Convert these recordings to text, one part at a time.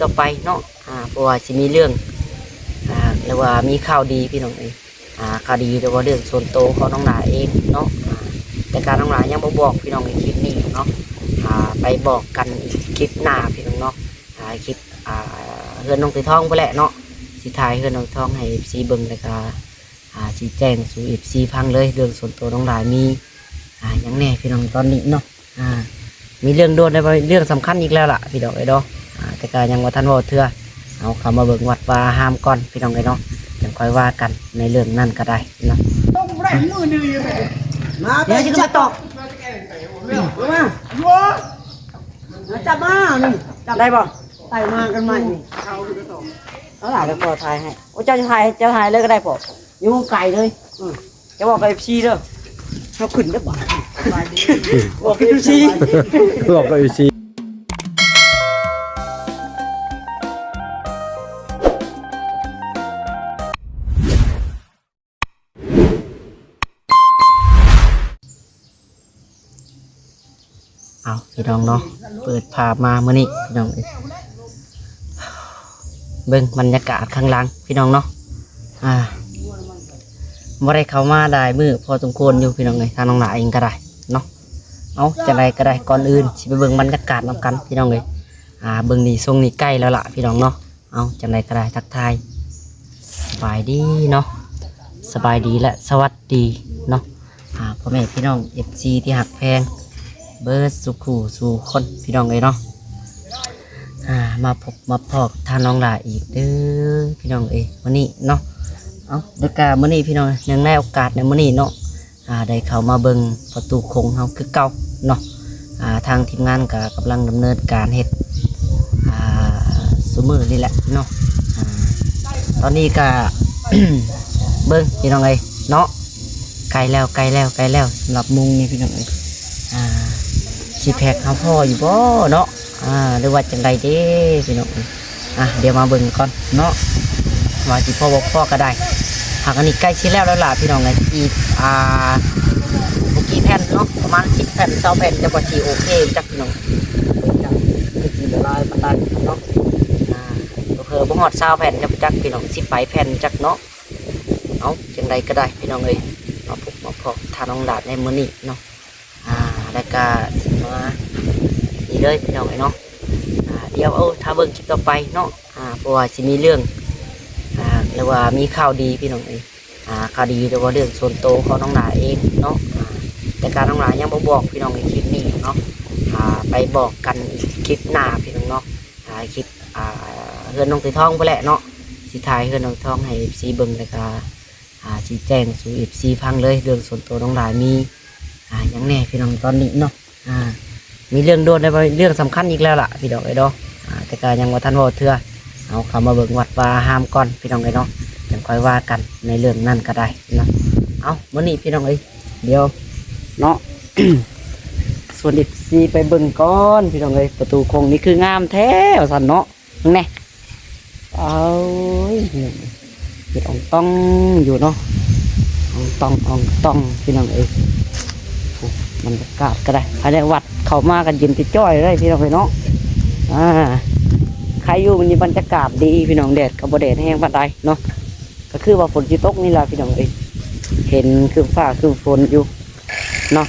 ต่อไปเนาะเพราะว่าจะมีเรื่องหรือว่ามีข่าวดีพี่น้องเองข่าวดีแต่ว่าเรื่องส่วนตัวของน้องหลาเองเนาะแต่การน้องหลายังบ่บอกพี่น้องในคลิปนี้เนาะไปบอกกันคลิปหน้าพี่น้องเนาะคลิปเฮือนน้องตีทองไปแหละเนาะสิถ่ายเฮือนน้องทองให้ FC เบิ่งแล้วก็ชี้แจงสู่ FC ฟังเลยเรื่องส่วนตัวน้องหลามียังแน่พี่น้องตอนนี้เนาะมีเรื่องโดนในเรื่องสำคัญอีกแล้วล่ะพี่น้องไอ้ดอกแต่ก็ยังว่าท่านว่าเถื่อเอาคำมาเบิ่งวัดว่าห้ามก่อนพี่น้องไอ้ดอกยังค่อยว่ากันในเรื่องนั้นก็ได้นะต้องแรงมือดีมาเดี๋ยวจะมาตอกมาจับมานี่จับได้ป่ะไต่มากันใหม่นี่เอาหล่ะก็พอถ่ายให้โอ้เจ้าจะถ่ายเลยก็ได้ป่ะยุ่งไก่เลยจะบอกกับเอฟซีเด้อเขาขึ้นได้ป่ะบอกกับเอฟซีบอกกับเอฟซีเอาพี่น้องเนาะเปิดภาพมาเมื่อนี้พี่น้องเบิ่งบรรยากาศข้างหลังพี่น้องเนาะบ่ได้เข้ามาได้มือพอสมควรอยู่พี่น้องเลยทางน้องหลาเองก็ได้เนาะเอาจะไรก็ได้ก่อนอื่นสิไปเบิ่งบรรยากาศนำกันพี่น้องเลยเบิ่งนี่ทรงนี่ใกล้แล้วล่ะพี่น้องเนาะเอาจะไรก็ได้ทักทายสบายดีเนาะสบายดีและสวัสดีเนาะพ่อแม่พี่น้อง FC ที่หักแพงเบิร์ดสุขูสู่คนพี่น้องเลยเนาะมาพบมาพอกทางน้องหลาอีกเด้อพี่น้องวันนี้เนาะเอาเด็กกาวันนี้พี่น้องยังได้โอกาสในวันนี้เนาะได้เข้ามาเบิ่งประตูโค้งเขาคือเก่าเนาะทางทีมงานก็กำลังดำเนินการเฮ็ดสมือนี่แหละเนาะตอนนี้ก็ เบิ่งพี่น้องเนาะไกลแล้วสำหรับมุงนี่พี่น้องสิแพกเขาพ่ออยู่บ่เนาะหรือว่าจังใดเด้พี่น้องเดี๋ยวมาเบิ่งก่อนเนาะว่าสิพ่อบอกพ่อก็ได้หากอันนี้ใกล้ชิดแล้วล่ะพี่น้องอีกกี่แผ่นเนาะประมาณ10 แผ่น20 แผ่นจะพอสิโอเคจักพี่น้องจะสิละลายปานนั้นเนาะบ่ฮอด20 แผ่นจักพี่น้อง10 แผ่นจักเนาะเอาจังใดก็ได้พี่น้องมาพบมาพอทางน้องหลาดในมื้อนี้เนาะแล้วก็มาดีเลยพี่น้องเนาะเดี๋ยวถ้าเบิ่งคลิปต่อไปเนาะเพราะว่าสิมีเรื่องหรือว่ามีข่าวดีพี่น้องข่าวดีแต่ว่าเรื่องส่วนตัวของน้องหลาเองเนาะแต่การน้องหลายังบ่บอกพี่น้องในคลิปนี้เนาะไปบอกกันคลิปหน้าพี่น้องเนาะคลิปเฮือนน้องตีทองไปแหละเนาะสิถ่ายเฮือนน้องทองให้ FC เบิ่งแล้วก็ชี้แจงสู่ FC ฟังเลยเรื่องส่วนตัวน้องหลามียังแน่พี่น้องตอนนี้เนาะมีเรื่องโดนในเรื่องสำคัญอีกแล้วล่ะพี่น้องดอกแต่ก็ยังว่าท่านว่าเถื่อเอาคำมาเบิ่งวัดว่าห้ามก่อนพี่น้องเนาะยังค่อยว่ากันในเรื่องนั้นก็ได้นะเอามื้อนี้พี่น้องเดี๋ยวเนาะ ส่วนอีกซีไปเบิ่งก่อนพี่น้องประตูโค้งนี่คืองามแท้สันเนาะนั่นแน่เอาเห็ดอ่องต้องอยู่เนาะอ่องต้องพี่น้องมันกาดก็ได้ภายในวัดเข้ามากันเย็นติดจ้อยเลยพี่น้องเนาะใครอยู่มันมีบรรยากาศดีพี่น้องแดดกับแดดแห้งปานใดเนาะก็คือว่าฝนจะตกนี่แหละพี่น้องเห็นคือฟ้าคือฝนอยู่เนาะ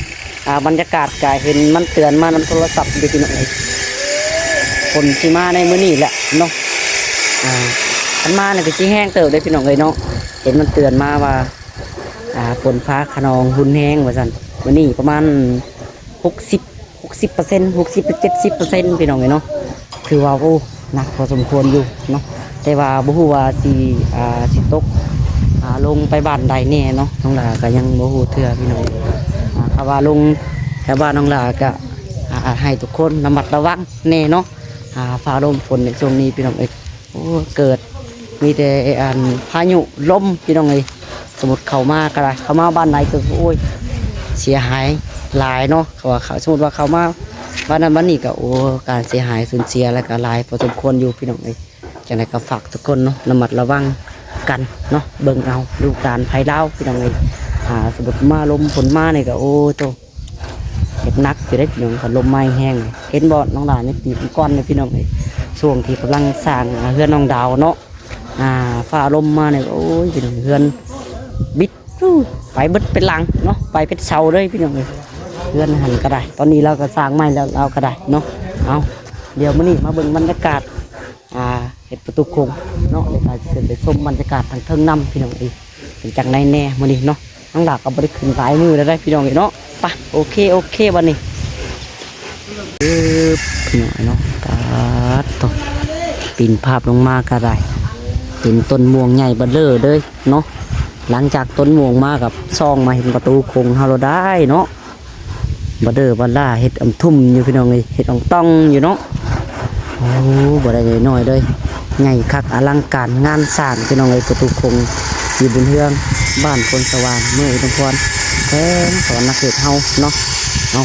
บรรยากาศกายเห็นมันเตือนมานำโทรศัพท์ดูพี่น้องฝนที่มาในมื้อนี้แหละเนาะมันมาเนี่ยก็ชี้แห้งเติบเลยพี่น้องเนาะเห็นมันเตือนมาว่าฝนฟ้าขนองหุ่นแห้งว่าสั่นวันนี้ประมาณ60% 60-70%พี่น้องเนาะคือว่าโอ้หนักพอสมควรอยู่เนาะแต่ว่าบ่ฮู้ว่าสิตกลงไปบ้านใดแน่เนาะน้องหลาก็ยังบ่ฮู้เทื่อพี่น้องถ้าว่าลงแถวบ้านน้องหลาก็ให้ทุกคนระมัดระวังแน่เนาะฟ้าลมฝนในช่วงนี้พี่น้องโอ้เกิดมีแต่พายุลมพี่น้องสมมุติเข้ามาก็ได้เข้ามาบ้านไหนก็โอ้ยเสียหายหลายเนาะเขาสมมติว่าเขามาวันนั้นวันนี้ก็โอ้การเสียหายสูญเสียแล้วก็หลายพอสมควรอยู่พี่น้องจังไดก็ฝากทุกคนเนาะระมัดระวังกันเนาะเบิ่งเอาลูกหลานภัยเล่าพี่น้องสมมติมาลมฝนมาเนี่ยก็โอ้โต เฮ็ดหนักสิได้พี่น้องพัดลมไม้แห้งเห็นบ่น้องดาวนี่ตีเป็นก้อนเลยพี่น้องเอ้ยช่วงที่กำลังสร้างเฮือนน้องดาวเนาะฟ้าลมมาเนี่ยโอ้ยพี่น้องเฮือนบิดไปเบิดเป็นหลังเนาะไปเป็นเสาเลยพี่น้องเอ้ยเฮือนหันก็ได้ตอนนี้เราก็สร้างใหม่แล้วเราก็ได้เนาะเอาเดี๋ยวมื้อนี้มาเบิ่งบรรยากาศเฮ็ดประตูโคงเนาะเดี๋ยวเราจะไปชมบรรยากาศทางเทิงน้ำพี่น้องเอ้ยเป็นจังไดแน่มื้อนี้เนาะน้องดาวก็บ่ได้ขึ้นหลายมือแล้วได้พี่น้องเอ้ยเนาะไปโอเควันนี้พี่น้องเนาะตัดต่อปีนภาพลงมาก็ได้เป็นต้นม่วงใหญ่เบ้อเร่อเลยเนาะหลังจากต้นม่วงมากับซองมาเห็นประตูโคงเฮาเราได้เนาะเบ้อเร่อบ้าล่าเห็ดทุ่มอยู่พี่น้องเลยเห็ดต้องอยู่เนาะโอ้บ่ได้น้อยเลยใหญ่คักอลังการงานสร้างพี่น้องเลยประตูโคงอยู่บนเฮืองบ้านคนสว่างเมื่ออุดมพรแท้สอนนักเขตเฮาเนาะเอา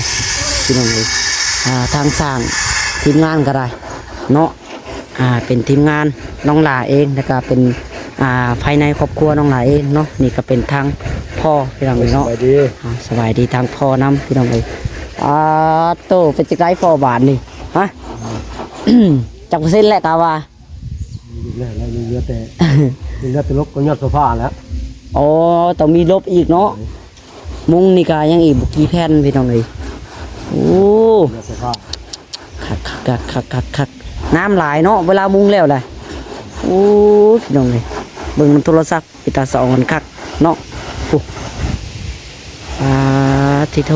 พี่น้องเลยทางสร้างทีมงานก็ได้เนาะเป็นทีมงานน้องหลาเองแล้วก็เป็นภายในครอบครัวน้องหลาเองเนาะนี่ก็เป็นทางพ่อพี่น้องเลยเนาะสบายดีทางพ่อน้ำพี่น้องเลยโตเป็นจักรไรพ่อบาทนี่ฮะ จักเส้นแหละกาว่าแล้วเยอะแต่เยอะแต่ลบก็ยอดโซฟาแล้วอ๋อต้องมีลบอีกเนาะมุ้งนี่กายังอีกบุกี้แผ่นพี่น้องเลยโอ้คักน้ำหลายเนาะเวลามุ้งแล้วเลยโอ้พี่น้องเลยเบิ่งมันโทรศัพท์ปิตาสองกันคักเนาะโอ้ทิโท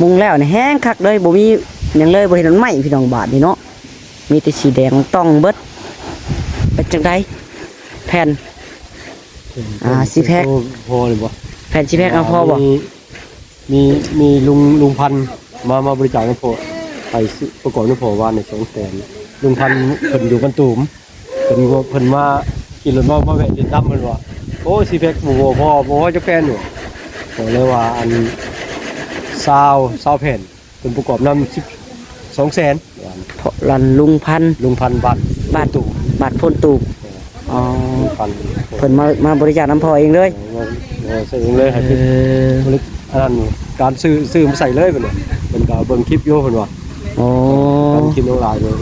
มุ้งแล้วเนี่ยแห้งคักเลยบ่มีอย่างเลยบ่เห็นมันไหม้พี่น้องบาทนี่เนาะมีแต่สีแดงต้องเบิดเป็นจังไดแผ่นซีแพ็คพอเลยบ่แผ่นซีแพ็คเอาพอบ่มีลุงพันมาบริจาคให้พอไปประกอบให้พอว่าใน200,000ลุงพันเพิ่นอยู่กันตูมเพิ่นมากินรถมาแวะดินดำเพิ่นว่าโอ้ซีแพ็คบ่พอจะแฟนอยู่ก็เลยว่าอัน20แผ่นเป็นประกอบนำ200,000เพราะรันลุงพันบาทตูบาทพ่นตูอ๋อเพิ่นมาบริจาคน้ำพอเองเลยซื้อเองเลยให้อันนั้นการซื้อมาใส่เลยเพิ่นว่าเพิ่นก็เบิ่งคลิปอยู่เพิ่นว่าโอ้การกินน้องหลายเลย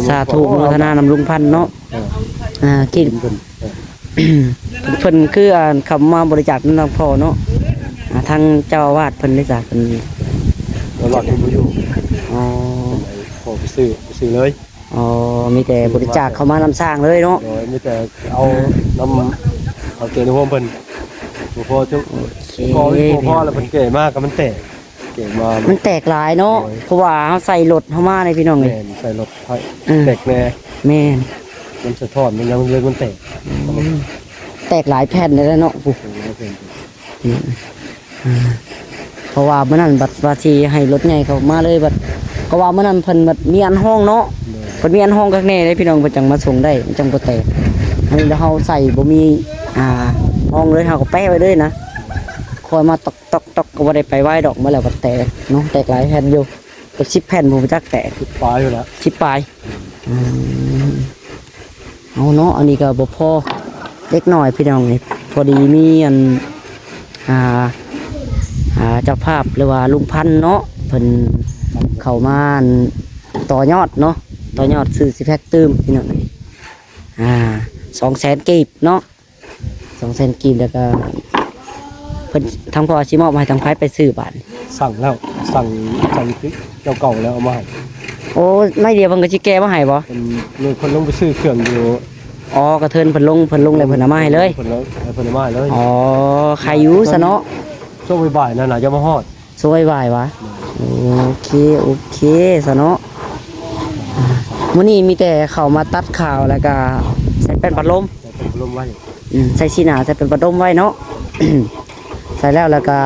สาธุโมทนานำลุงพันเนาะกินเพิ่นคือคำมาบริจาคน้ำพอเนาะทางเจ้าอาวาสเพิ่นได้จากเพิ่นหลอดบ่อยู่อ๋อขอไปซื้อเลยอ๋อมีแต่บริจาคเข้ามานำสร้างเลยเนาะมีแต่เอาน้ำเอาเกลือในห้องเพิ่นพอจะพอแล้วมันเก๋มากก็มันแตกมันแตกหลายเนาะเพราะว่าเฮาใส่รถเฮามาในพี่น้องนี่ใส่รถแตกแน่แม่นมันสะท้อนมันยังเลยมันแตกหลายแผ่นเลยเนาะเพราะว่าเมื่อนั้นบัดว่าสิให้รถใหญ่เข้ามาเลยบัดก็ว่าเมื่อนั้นเพิ่นบัดมีอันห้องเนาะเพิ่นมีอันห้องข้างในเลยพี่น้องเพิ่นจังมาส่งได้จังบ่แตกอันนี้เฮาใส่บ่มีห้องเลยเฮาก็แปะไว้เลยนะคอยมาตอกก็บ่ได้ไปไหว้ดอกมาแล้วก็แตกเนาะแตกหลายแผ่นอยู่ก็10แผ่นบ่จักแตก10ปลายอยู่แล้ว10ปลายเอาเนาะอันนี้ก็บ่พอเล็กน้อยพี่น้องนี่พอดีมีอันเจ้าภาพหรือว่าลุงพันธุ์เนาะเพิ่นเข้ามาต่อยอดเนาะต่อยอดซื้อสิแพ็คตื้มพี่น้องนี่200,000กีบเนาะ200,000กีบแล้วก็เพิ่นทางพ่อสิมอบให้ทางไผไปซื้อบาทสั่งเจ้าเก่าแล้วเอามาให้โอ้ไม่เดียวเพิ่นก็สิแก้มาให้บ่มีคนลงไปซื้อเครื่องอยู่อ๋อกระเทินเพิ่นลงเลยเพิ่นเอามาให้เลยเพิ่นเอามาให้เลยอ๋อใครอยู่ซะเนาะช่วงบ่ายๆนั่นน่ะจะมาฮอดช่วงบ่ายวะโอเคซะเนาะมื้อนี้มีแต่เข้ามาตัดข่าวแล้วก็ใส่แป้นพัดลมไว้ใส่ชีหนาใส่เป็นพัดลมไว้เนาะ ใส่แล้วก็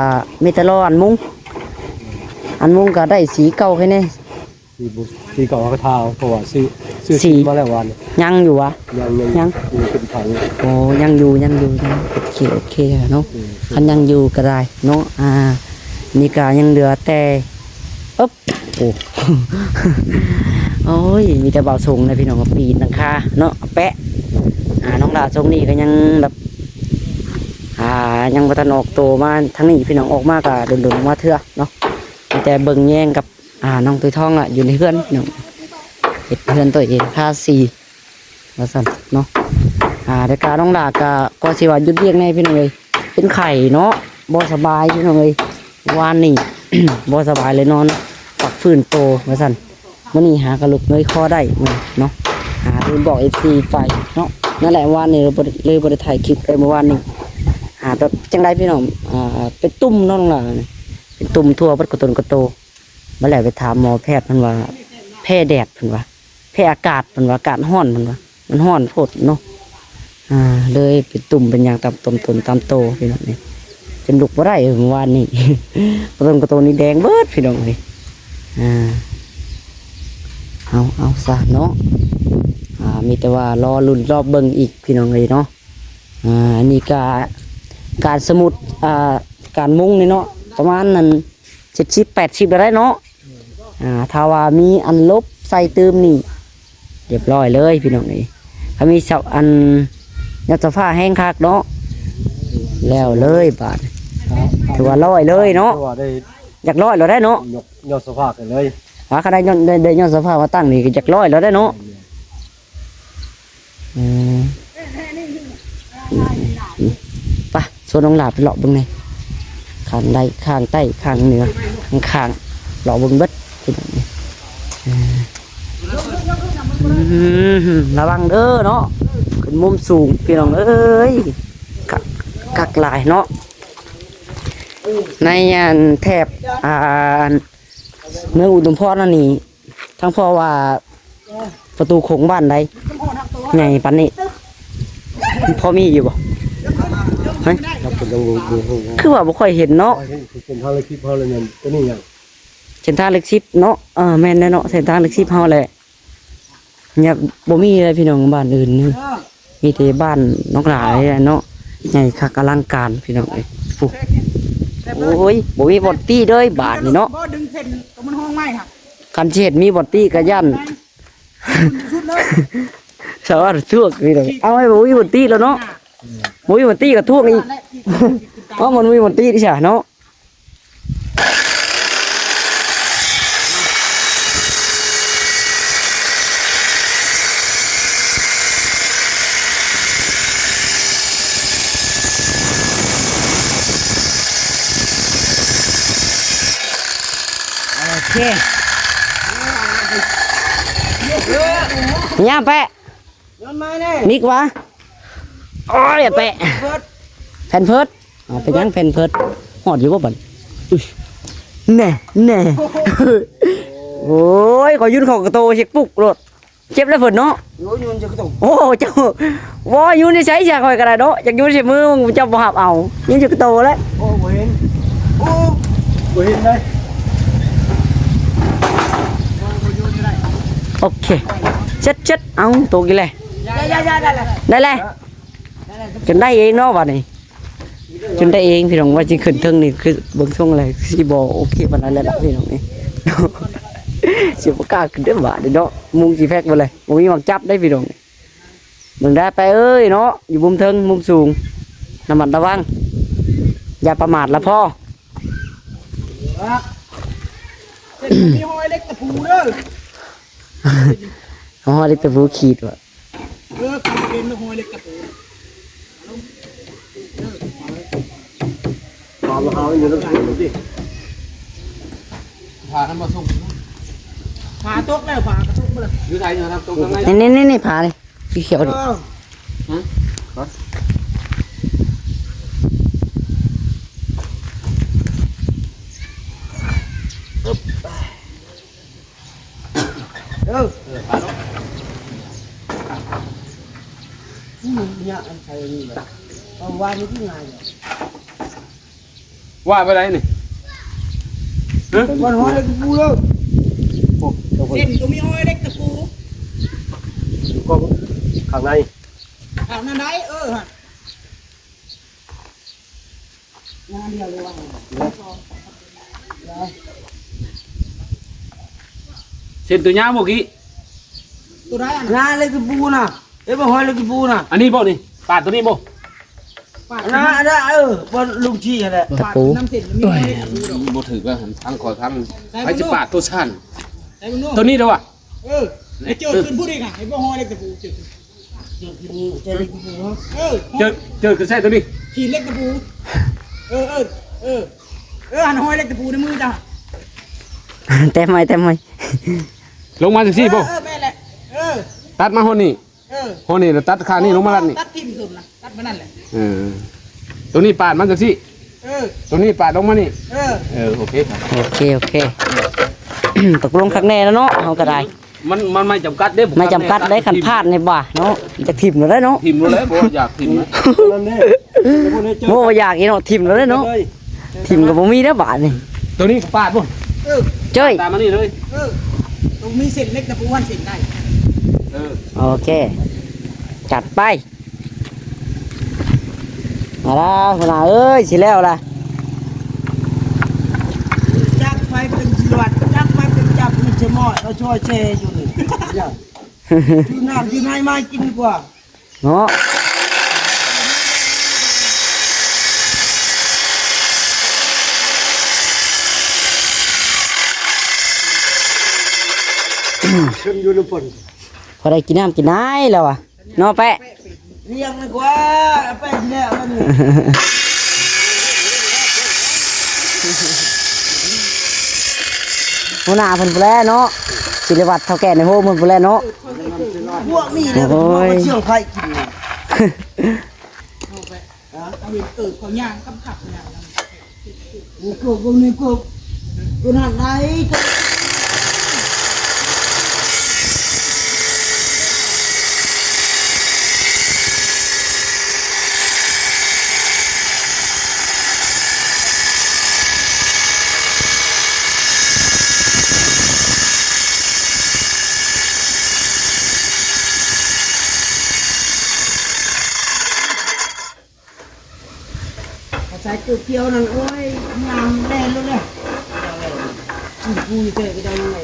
มีแต่รออันมุ้งก็ได้สีเก่าแค่นี้สีเก่าก็ทาเพราะว่าซื้อสีมาแล้ววันยังอยู่วะยังเป็นถังโอ้ยังอยู่โอเคเนาะคันยังอยู่ก็ได้เนาะนี่ก็ยังเหลือแต่อ๊บโอ้โอ้ยมีแต่เบาส่งเลยพี่น้องก็ปีนหลังคาเนาะแปะน้องดาวทรงนี้ก็ยังแบบ ยังบ่ทันออกโตมาทางนี้พี่น้องออกมาก็โดนๆมาเทื่อเนาะมีแต่เบิ่งแย่งกับน้องตุ้ยทองอ่ะอยู่ในเฮือนพี่น้องเฮ็ดเฮือนตัวเองค่า4ว่าซั่นเนาะแต่การน้องดาก็สิว่าหยุดเรียกแน่พี่น้องเอ้ยเป็นไข้เนาะบ่สบายพี่น้องเอ้ยวานนี้ บ่สบายเลยนอนปักฟื้นโตว่าซั่นมื้อนี้หากระลุกเงยคอได้มื้อเนาะลืมบอก FC ไปเนาะนั่นแหละวานนี้เลยบ่ได้ถ่ายคลิปเลยเมื่อวานนี้แบบจังไดพี่น้องเป็นตุ่มเนาะน้องหลานเป็นตุ่มทั่วเบิดกระตนกระโตมาแล้วไปถามหมอแพทย์เพิ่นว่าแพ้แดดเพิ่นว่าแพ้อากาศเพิ่นว่าอากาศร้อนเพิ่นว่ามันร้อนโพดเนาะเลยเป็นตุ่มเป็นอย่างตามต้นตามโตพี่น้องนี่จนลุกบ่ได้เมื่อวานนี้ กระตนกระโตนี่แดงเบิดพี่น้องนี่เอาซะเนาะมีแต่ว่ารอลุ้นรอบเบิ่งอีกพี่น้องเลยเนาะอันนี้การสมุดการมุ้งนี่เนาะประมาณนั้น70-80ได้เนาะถ้าว่ามีอันลบใส่เติมนี่เรียบร้อยเลยพี่น้องนี่ถ้ามีเสาอันยอดฟ้าแห้งคักเนาะแล้วเลยบาดถือว่าร้อยเลยเนาะอยากร้อยเราได้เนาะยอดโซฟากันเลยขนาดได้ยอดโซฟามาตั้งนี่ก็อยากร้อยเราได้เนาะไปส่วนน้องหลาบไปเลาะบึงนี่ข้างใดข้างใต้ข้างเหนือข้างเลาะบึงเบิดระวังเด้อเนาะขึ้นมุมสูงพี่น้องเอ้ยกักหลายเนาะในแถบเมืองอุดมพรนั่นนี่ทั้งพ่อว่าประตูโขงบ้านใดไงปันนี่พ่อมีอยู่บ่คือว่าบ่ค่อยเห็นเนาะเส้นทางเล็กซิปเฮาเลยเนี่ยตัวนี้ยังเส้นทางเล็กซิปเนาะแม่นเนาะเส้นทางเล็กซิปเฮาแหละเนี่ยบ่มีอะไรพี่น้องบ้านอื่นนี่มีแต่บ้านนอกหลายเนาะใหญ่คักอลังการพี่น้องเอ้ยโอ้ยบ่มีบ่อนตี้เด้ยบาทนี่เนาะบ่ดึงเส้นก็มันห้องไม้ค่ะคันสิเฮ็ดมีบ่อนตี้ก็ย่านสวัสดีทุกพี่น้องเอาให้บ่มีบ่อนตี้แล้วเนาะบ่มีบ่อนตี้ก็ทุกอีกเพราะมันมีบ่อนตี้ดิฉะเนาะโอเคย่าแปะมิกวะโอ้ยแปะแผ่นเพิร์ดไปยังแผ่นเพิร์ดหอดอยู่บ่บันแน่โอ้ยขอยืนของกระโตเช็คปุ๊กรถเจ็บแล้วเพิร์ดเนาะโอ้เจ้าว่ายืนในใช้จากคอยกระไรเนาะจากยืนใช้มือมึงจะบ่หับเอายืนจากกระโตแล้วโอ้บ่เห็นเลย โอเคเช็ดเอาตัวกี่เลยได้เลยจนได้เองเนาะวันนี้จนได้เองพี่น้องว่าจริงขึ้นเทิงนี่คือเบื้องต้นอะไรสิบโอเควันนั้นแหละพี่น้องนี่สิบก้าขึ้นได้บาทเนาะมุงสีแฟกไปเลยมุงมีหมักจับได้พี่น้องมึงได้ไปเอ้ยเนาะอยู่มุมเทิงมุมสูงน้ำมันระวังอย่าประมาทละพ่อมีหอยเล็กตะปูเด้อหอยเล็กตะปูขีดว่ะเป็นหอยเล็กตะปูพามาหาอยู่แล้วสิพากันมาส่งผาตกแล้วผากระตุกมาเลยอยู่ไหนเนี่ยครับตรงไหนนี่ผาเลยสีเขียวดิเนี่ยอันใช้นี่แบบเอาวางไว้ที่ไหนว่าไปไหนนี่วันหอยเล็กตะปูเลยเส้นก็มีหอยเล็กตะปูก็ข้างในข้างนั้นได้ฮะงานเดียวเลยว่าเส้นตัวยาวเมื่อกี้ตัวไหนงานเล็กตะปูน่ะเอ้ยบ่หอยเล็กตะปูน่ะอันนี้บ่นี่ปาดตัวนี้บ่ป นะบนลุงชี้อะไร ตะปู น้ำเส้นมีอะไรตะปูดอก บ่ถือว่าทางขอทางไอ้สิปาดตัวสั้น ใส่บุญโน่ ตัวนี้เด้อว่ะ ไอ้เจอขึ้นพูดอีกอ่ะไอ้บ่ฮอเล็กตะปูเจอขึ้นเจอเล็กตะปูเจอคือใช่ตัวนี้ ขี่เล็กตะปูหันห้อยเล็กตะปูในมือจ้ะ แต่ไม่ ลงมาจังซี่บ่ แม่แหละตัดมาฮอดนี่ฮอดนี่แล้วตัดข้างนี้ลงมาลัดนี่ ตัดทิ่มสุดนะตัดไปนั่นแหละ ตัวนี้ปาดมันจังซี่ตัวนี้ปาดลงมานี่โอเคครับ โอเค ตกลงคักแน่แล้วเนาะเฮาก็ได้ มันไม่จำกัดเด้ ไม่จำกัดได้คันพลาดในบ่าเนาะจะทิ่มแล้วได้เนาะ ทิมรู้แล้วบ่อยากทิมนะ นั่นนี่พวกนี้เจอ โง่อยากอีเนาะทิ่มแล้วได้เนาะทิ่มก็บ่มีแล้วบาดนี่ ตัวนี้ปาดบ่ เจ้ย ตามมานี่เลย ตรงมีเส้นเล็กตะปูวันเส้นได้ โอเคจัดไปมาแล้วหัวหน้าเอ้ยสิแล้วล่ะ จักไปเป็นจรวดจักไปเป็นจับมันจะมอดเราช่วยเชยอยู่นี่อยู่น้ำอยู่ในไม้กินดีกว่า เนาะ ขึ้นอยู่ในฝน พอได้กินน้ำกินได้แล้วอ่ะเนาะแปะ เลี้ยงดีกว่าไปที่แล้วมันนี่ หัวหน้าเพิ่นผู้แลเนาะศิริวัตรเฒ่าแก่ในโฮมเพิ่นผู้แลเนาะ พวกนี้เนี่ยมันเชื่องไผ่กินเนี่ยเอาเห็นเขาย่างกับขับย่างนี่กูนั่นไหนก็ใส่เกี่ยวนั่นโอ้ยยางแน่นเลยกูเตะไปได้ยังไง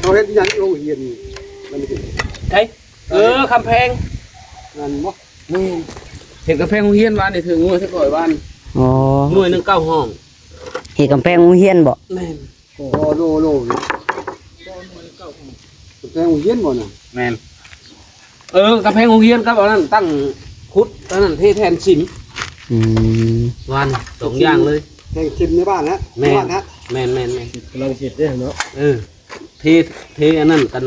เขาเฮ็ดยังโรงเรียนมันเป็น ไอ้คำแพง งานบ่ นี่เห็นกำแพงโรงเรียนบ้านนี่ถึงงวยซะก่อยบ้าน อ๋อ หน่วยหนึง9ห้อง เฮ็ดกำแพงโรงเรียนบ่ แม่น โอ้โลแต่โรงเรียนบ่น่ะ แม่นกำแพงโรงเรียนครับเอานั่นตั้งคุดอันนั้นเทแทนชิม อืม วันสองอย่างเลย แต่เข็มในบ้านนะ แม่น บ้านนะ แม่นกำลังคิดเด้เนาะ เทอันนั้นกัน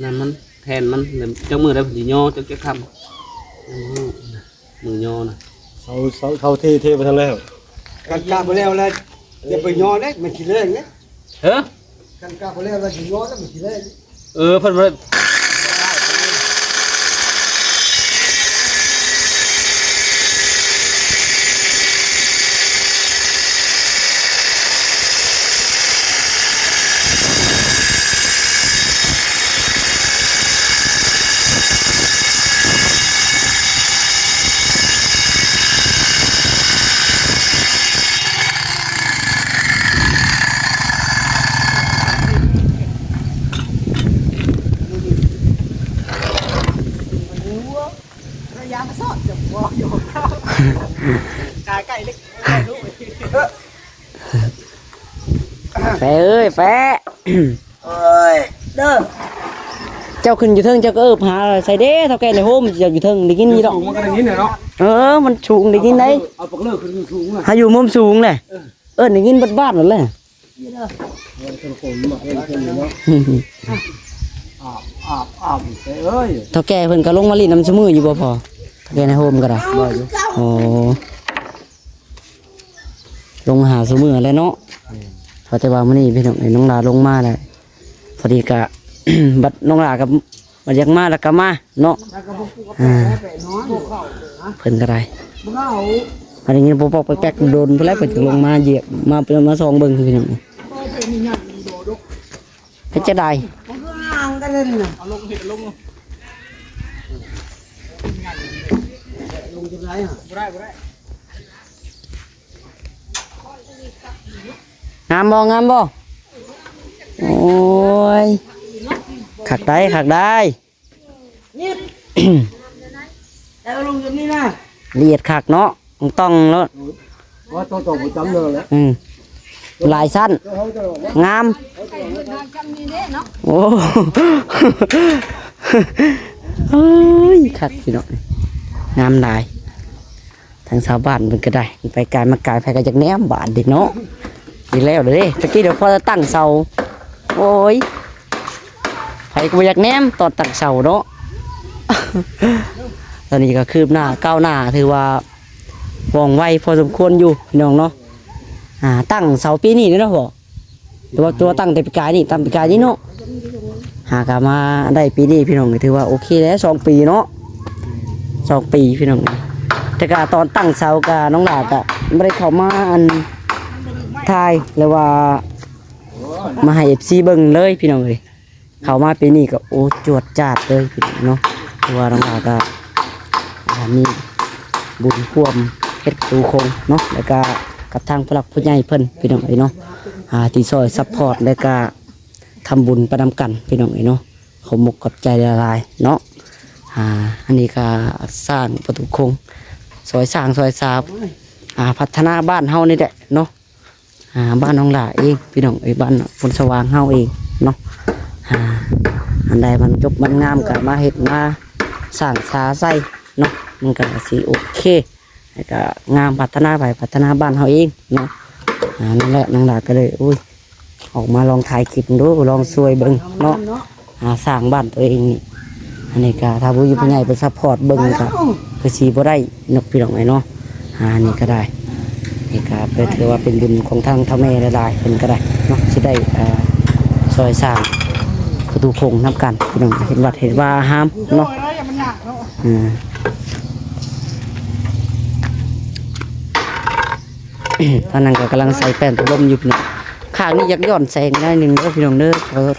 นั่นมันแทนมันเดี๋ยวเจ้ามือได้ผลย่อเจ้าจะทำมือย่อนะ เขาเทไปทางแล้วกันกาบ่แล้วแล้วอย่าไปย้อนเด้มันสิแรงเด้ กันกาบ่แล้วแล้วสิย้อนแล้วมันสิแรง เพิ่นว่าระยะมาสอดจะบอกอยู่กายไก่เล็กลูก แฟเอ้ยแฟ เอ้ยเด้อ เจ้าขึ้นอยู่เทิงเจ้าก็หาใส่เด้เฒ่าแก่ในโฮมเจ้าอยู่เทิงได้ยินนี่ดอก สูงมันก็อย่างนี้เนาะ มันสูงได้ยินได้ เอาปากเลิกขึ้นสูงน่ะ หาอยู่มุมสูงเลยได้ยินบ้านๆนั่นแหละ อาบเอ้ย เฒ่าแก่เพิ่นก็ลงมาลีน้ำซุมืออยู่บ่พอเฒ่าแก่ในโฮมก็ได้อ๋อลงหาซุมือแล้วเนาะพอแต่ว่ามื้อนี้พี่น้องลาลงมาแล้วพอดีกะ บัดน้องลากับบัดอยากมาแล้วก็มาเนาะ แล้วก็พวกกูก็ไปนอนเข้านะ เพิ่นก็ได้ มึงเอา อันนี้ปอกแป๊กๆโดนเพิ่นแล้วเพิ่นถึงลงมาเหยียบมาส่องเบิ่งพี่น้อง เป็นมีหยังมีโดดก เพิ่นจะได้ มันก็ห่างกันเลยนะเอาลงเห็ดลง จะไรฮะบ่ได้ งามบ่โอ้ยขักได้ นี่เอาลงอย่างนี้นะ ละเอียดขักเนาะต้องเนาะ ว่าต้องประจำเลยแหละ ลายสั้นงามโอ้ เฮ้ยขัดพี่น้องงามลายทางชาวบ้านมันก็ได้ไปกายมากายไปก็จากแหนมบาทเด็กเนาะดีแล้วเลยตะกี้เดี๋ยวพอจะตั้งเสาโอ้ยไปก็บ่อยากแหนมตอนตั้งเสาเนาะ ตอนนี้ก็คืบหน้าก้าวหน้าถือว่าว่องไวพอสมควรอยู่พี่น้องเนาะตั้งเสาปีนี้เนาะพ่อตัวตั้งแต่ปีกายนี่ตั้งปีกายนี่เนาะหากมาได้ปีนี้พี่น้องก็ถือว่าโอเคแล้ว2 ปีเนาะ2 ปีพี่น้องแต่ก็ตอนตั้งเสากับน้องหลาก็ไม่ได้เข้ามาอันทายหรือว่ามาให้ FC เบิ่งเลยพี่น้องเลยเข้ามาปีนี้ก็โอ้จวดจาดเลยพี่น้องเนาะเพราะว่าน้องหลาก็มีบุญร่วมเฮ็ดตูคงเนาะแล้วก็กับทางผู้หลักผู้ใหญ่เพิ่นพี่น้องเอ้ยเนาะที่ซอยซัพพอร์ตแล้วก็ทำบุญประนำกันพี่น้องเอ้ยเนาะขอมกกับใจละลายเนาะอันนี้ก็สร้างประตูคงซอยสร้างซอยสาบพัฒนาบ้านเฮานี่แหละเนาะบ้านน้องหล่าเองพี่น้องเอ้ยบ้านฝนสว่างเฮาเองเนาะอันใดมันจบมันงามก็มาเฮ็ดมาสร้างสาใส่เนาะมันก็สิโอเคแล้วก็งามพัฒนาไปพัฒนาบ้านเฮาเองเนาะนั่นแหละน้องหล่าก็เลยอุ้ยออกมาลองถ่ายคลิปดูลองช่วยเบิ่งเนาะสร้างบ้านตัวเองนี่อันนี้ก็ถ้าผู้ใหญ่ไปซัพพอร์ตเบิ่งก็คือสิบ่ได้นกพี่น้องไอ้เนาะนี่ก็ได้นี่ก็เป็นถือว่าเป็นบุญของทางเฒ่าแม่หลายๆเพิ่นก็ได้เนาะสิได้ซอยสร้างประตูโคงนํกันพี่น้องเห็นวัดเห็นว่าห้ามเนาะตอนนั้นก็กำลังใส่แป้นตัวลมอยู่พี่น้องข้างนี้ยักย้อนแสงได้หนึ่งเด้อพี่น้องเด้อ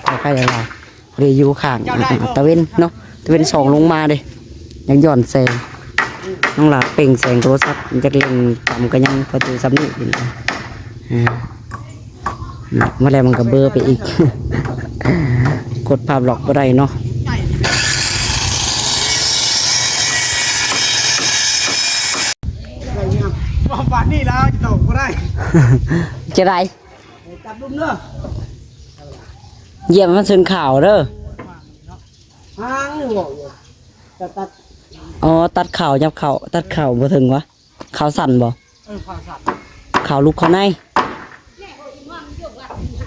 ขอใกล้หลายๆเลยอยู่ข้างตะเวนเนาะตะเวนส่องลงมาเด้ยักย้อนแสงน้องหลาเป่งแสงโทรศัพท์จะเล่นจำก็ยังประตูซ้ำนี่พี่น้องเมื่อไรมันก็เบอร์ไปอีก กดภาพหลอกก็ได้เนาะบ้านนี่แล้วจะตกก็ได้ จะได้ จับดุมเด้อ เยี่ยมมันซึนข่าวเด้อ หางนี่บอกอยู่ตัด อ๋อตัดข่าวยับข่าวตัดข่าวบ่ถึงวะข่าวสั่นบ่ ข่าวสัตว์ ข่าวลุกข่าวใน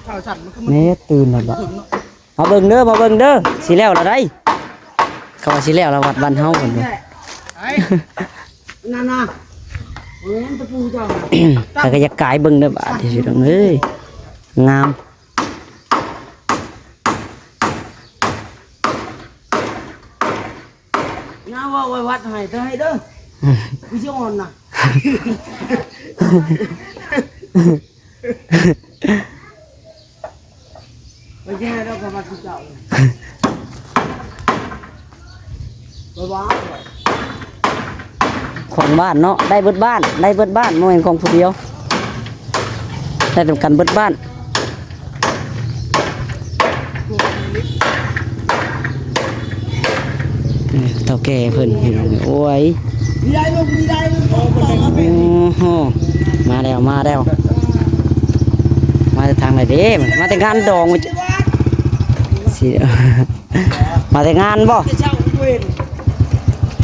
ข่าวสัตว์มันก็ แม่ตื่นแล้วบ่มาเบิ่งเด้อสิแล้วละได้เขาว่าสิแล้วละวัดบ้านเฮาพุ่นเด้อ ไอ้นั่นน่ะเว้นตะปูเจ้า แต่ก็อยากกายเบิ่งเด้อบาดที่สิต้องเอ้ยงาม น้าว่าไว้วัดให้เธอให้เด้อวิจารณ์น่ะไปแย่แล้วก็มาที่เจ้าไปว้า ของบ้านเนาะได้เบิดบ้านบ่แม่นของผู้เดียวได้ทำกันเบิดบ้านเท่าแก่เพิ่นพี่น้องโอ้ย มีได้ลูกต่อมาเป็น โอ้โหมาแล้วมาแต่ทางไหนเด้มาแต่งานดองสิ มาแต่งานบ่ จะเช่าเวร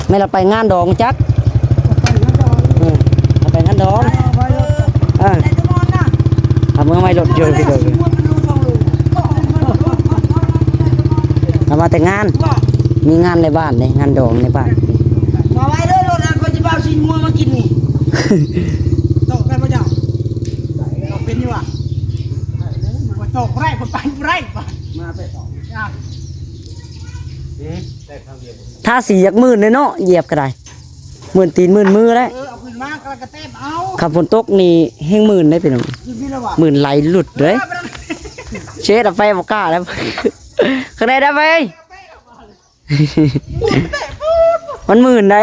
ไม่เราไปงานดองจักเราไปงานดอง ไปเลย เออ แต่จะนอนน่ะ ทำเมื่อไม่รถยนต์ไปเลยเรามาแต่งานมีงานในบ้านเลยงานดองในบ้าน มาไว้เลยรถนั้นก็จะบ้าชินมัวมากินนี่ตกได้ปะเจ้าตกเป็นอยู่อ่ะตกไร่คนไปไร่ป่ะมาไปต่อ ถ้าสีอยากมื่นเลยเนาะเหยียบก็ได้มื่นตีนมื่นมือได้ เอาขึ้นมากระเต็บเอา ขับฝนตกนี่แห้งมื่นได้เป็นหนึ่ง ขึ้นพี่ละวะ มื่นไหลหลุดเลยเช็ดเอาไฟบอกกล้าแล้วข้างในได้ไฟมันมื่นได้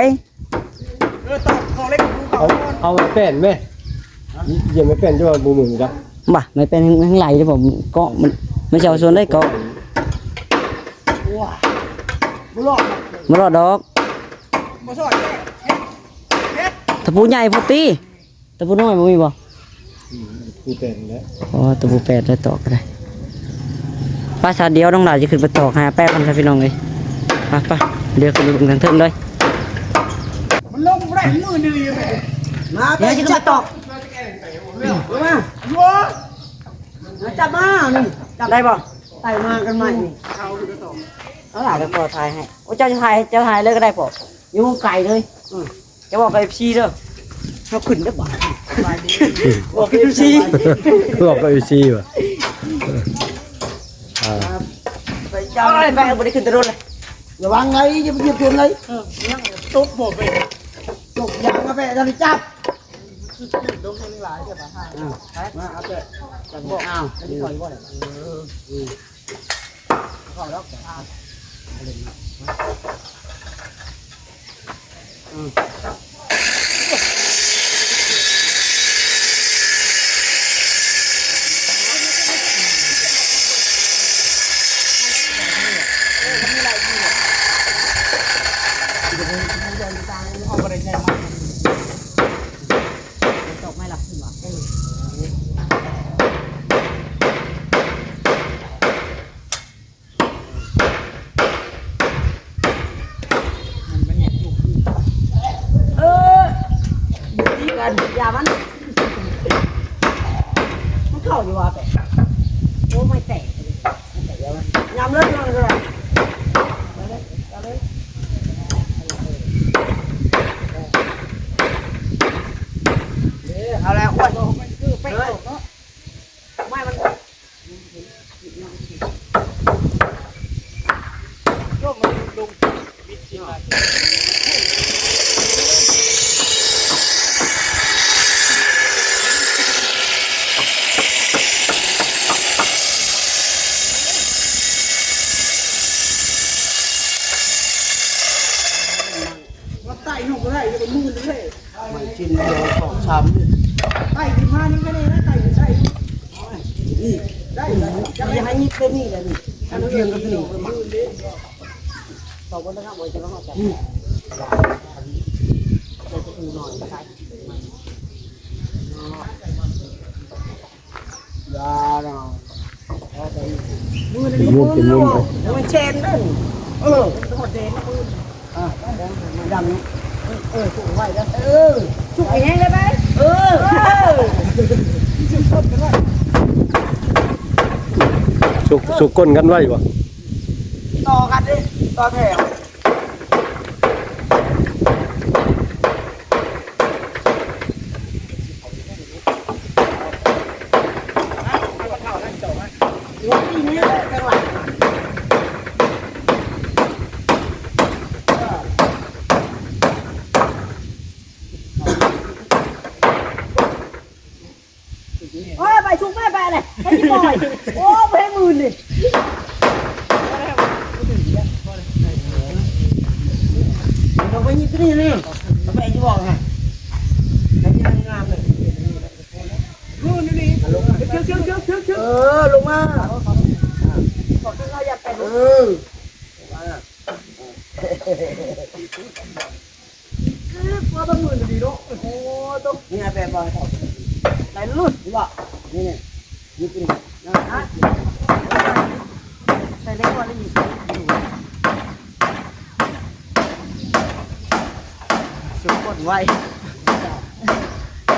ตก เอามาแป้นไหมเยี่ยมไม่แป้นด้วยบูมือครับ บ่ไม่เป็นทั้งไหลที่ผมก็มันจะเอาส่วนได้ก็ ว้าบุหลอก บ่รอดดอก บ่สอดเฮ็ด ตะปูใหญ่พอตีตะปูน้อยบ่มีบ่ กูแป้นแล้ว อ๋อตะปูแปดได้ตอกก็ได้ภาษาเดียวน้องหลานจะขึ้นไปตอกหาแป้งกันครับพี่น้องเลยไปเดี๋ยวขึ้นไปทางเทิงเลย มันลงบ่ได้มือดีแม่มาเดี๋ยวจะมาตอกมาโยจับมานี่จับได้บ่ไต่มากันใหม่นี่เอาอยู่ตอก เอาหลานจะพอถ่ายให้โอ้เจ้าจะถ่ายเลยก็ได้พออยู่ไกลเลยจะบอกกับ FC เด้อเฮาขึ้นได้บ่บอกกับ FC บอกก็อยู่ซีว่ะ ไปเจ้าอะไรไปบ่ได้ขึ้นตะรถเลย ระวังไงอย่าไปเหยียบตัวเลยยังตุ๊บบ่ไปตกยางกาแฟจะได้จับลงทั้งหลายใช่ป่ะมาเอาเถอะจับบ่อ้าวนี่ถอยบ่ได้เข้าแล้วเอาไปได้ใช่ไหมตกไม่หลับขึ้นหรอดีกันอย่ามันเข้าอยู่ว่ะแต่โอ้ไม่แตกยำเลิศเลยเอาแล้วอ้วนมันคือไปเนาะไม่มันก็มันลงบิดจริงว่าไต่หนุ่มก็ได้จะเป็นมือเลยมันชิ้นเดียวสองช้ำไต่ที่มานี่ก็ได้นะไต่ใช่นี่ได้จะให้นี่เป็นนี่แหละนี่อันนี้ยังก็เป็นมือเลยต่อบนนะครับบนจะต้องจับจะดูหน่อยใช่ยาเนาะมือนี่มือนี่มันเชนนั่นต้องหดเดนมือดังถูกไว้แล้วถูกแห้งเลยไหมสุกก้นกันไว้บ่ ต่อกันดิต่อแถวที่นี้จังหวะโอ้ยไปชุกแม่ไปเลยให้ที่บ่อยโอ้ไปให้มือนี่เราไปยิบนี่นี่เราไปที่บอกไงแล้วจะงามเลยมือนี่ลงมาเชื่อลงมาขอขึ้นเราอยากไปว่าต้องมือดีด้วยโอ้ต้องนี่ไงแบบบอลไหนรุ่นหรือเปล่านี่เนี่ยยิบนี่นะใส่เล็กกว่านี้อยู่สุดกดไว้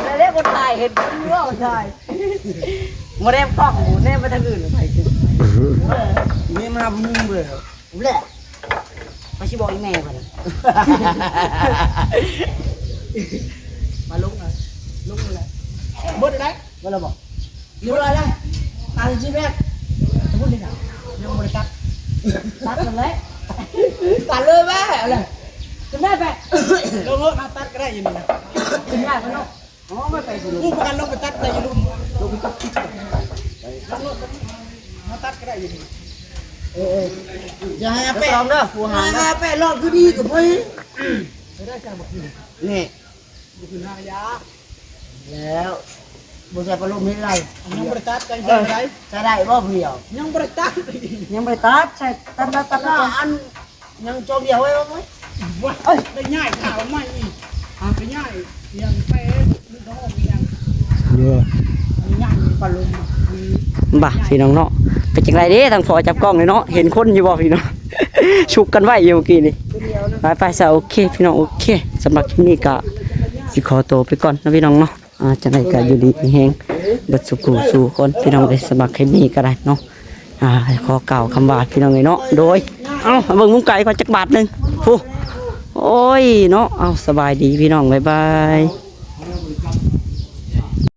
ใส่เล็กกว่าถ่ายเห็นคนเยอะใช่มาเรียบกล้องหมูเน่มาทางอื่นไปนี่มาบุ้งเลยผมแหละมาชิบอกอีแม่ก่อนมาลุกเลยลุกเลยหมดเลยมาแล้วบอกอยู่เลยเลยตาจีแม่จะพูดยังไงยังไม่ได้ตัดกันเลยตัดเลยแม่อะไรจะได้แม่ลงรถมาตัดก็ได้ยังไงจะได้ไหมน้องอ๋อไม่ไปสิลูกประกันลงไปตัดได้ยังลงไปตัดลงรถมาตัดก็ได้ยังไงอย่าให้แปะลองเด้อผู้หาแปะลองคือดีกับพี่นี่ คือหายา แล้วบ่ใช่ปลาลูกนี่ไร ยังบริตัดใจใช่ไหม จะได้บ่เพียว ยังบริตัด ยังบ่ได้ตัดใช่ตัด ก็อันยังโจมเดียวไว้ไหมว่าได้ง่ายข่าวไม่ไปง่ายยังเป๊ะนึกท้องยัง เยอะ ยังปลุง บ่พี่น้องเนาะเป็นจังไรเด้ทางพอจับกล้องเลยเนาะเห็นคนอยู่บ่พี่น้อง ชุกกันไว้อยู่เมื่อกี้นี่ไปซะโอเคพี่น้องโอเคสำหรับคลิปนี้ก็สิขอตัวไปก่อนนะพี่น้องเนาะจังไรก็อยู่ดีมีแฮงเบิดสุขสู่คนพี่น้องได้สำหรับคลิปนี้ก็ได้เนาะขอกล่าวคำว่าพี่น้องเลยเนาะโดยเบิ่งมุ้งไก่ก่อนจักบาทนึงโอ้ยเนาะสบายดีพี่น้องบ๊ายบาย